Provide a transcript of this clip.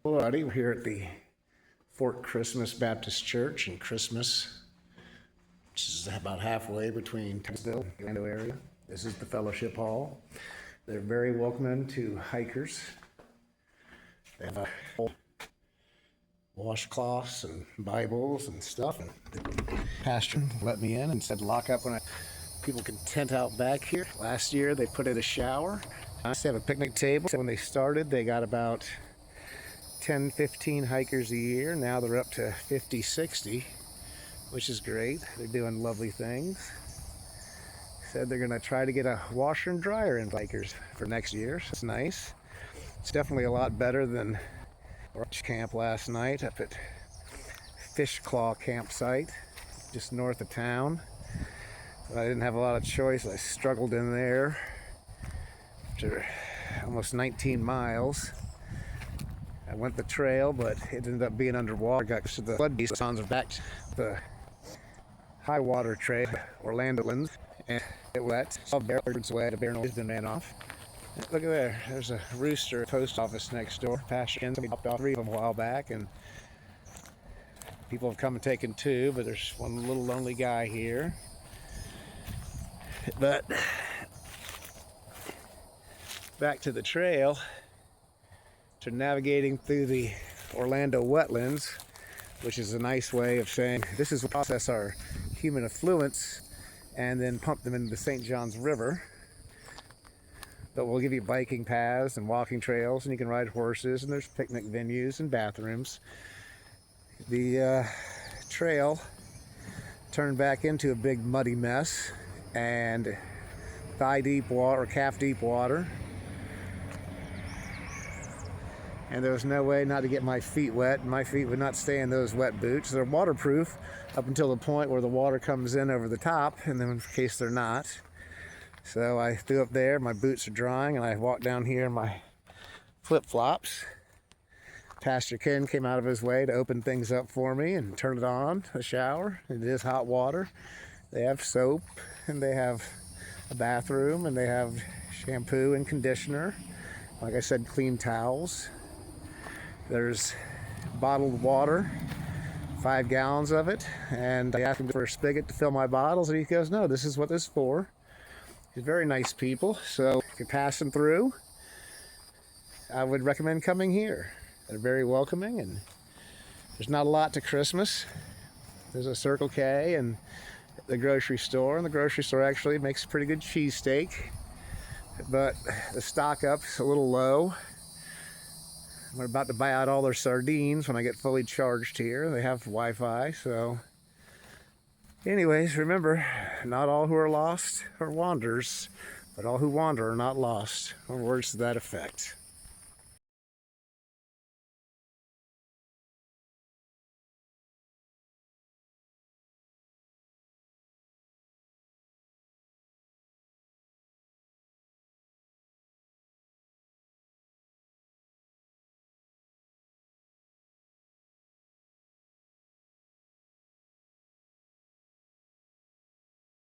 Hello, everybody. We're here at the Fort Christmas Baptist Church in Christmas, which is about halfway between Townsville and the Orlando area. This is the fellowship hall. They're very welcoming to hikers. They have washcloths and Bibles and stuff. And the pastor let me in and said lock up when people can tent out back here. Last year they put in a shower. I used to have a picnic table. So when they started, they got about 10, 15 hikers a year. Now they're up to 50, 60, which is great. They're doing lovely things. Said they're gonna try to get a washer and dryer in hikers for next year. So it's nice. It's definitely a lot better than our camp last night up at Fish Claw campsite, just north of town. But I didn't have a lot of choice. I struggled in there after almost 19 miles. I went the trail, but it ended up being underwater. Got to the flood ponds are back to the high water trail, Orlando Lands, and it wet. Saw birds wet, a bear noise been ran off. Look at there, there's a rooster at the post office next door. Pastor Kenzie popped off 3 of them a while back, and people have come and taken 2, but there's one little lonely guy here. But back to the trail. To navigating through the Orlando wetlands, which is a nice way of saying this is what process our human effluents and then pump them into the St. Johns River. But we'll give you biking paths and walking trails, and you can ride horses, and there's picnic venues and bathrooms. The trail turned back into a big muddy mess and thigh-deep water or calf-deep water. And there was no way not to get my feet wet. My feet would not stay in those wet boots. They're waterproof up until the point where the water comes in over the top, and then in case they're not. So I threw up there, my boots are drying, and I walked down here in my flip-flops. Pastor Ken came out of his way to open things up for me and turn it on, the shower. It is hot water. They have soap, and they have a bathroom, and they have shampoo and conditioner. Like I said, clean towels. There's bottled water, 5 gallons of it, and I asked him for a spigot to fill my bottles, and he goes, no, this is what this is for. He's very nice people, so if you're passing through, I would recommend coming here. They're very welcoming, and there's not a lot to Christmas. There's a Circle K and the grocery store, and the grocery store actually makes a pretty good cheesesteak, but the stock up's a little low. We're about to buy out all their sardines when I get fully charged here. They have Wi-Fi, so anyways, remember, not all who are lost are wanderers, but all who wander are not lost, or words to that effect.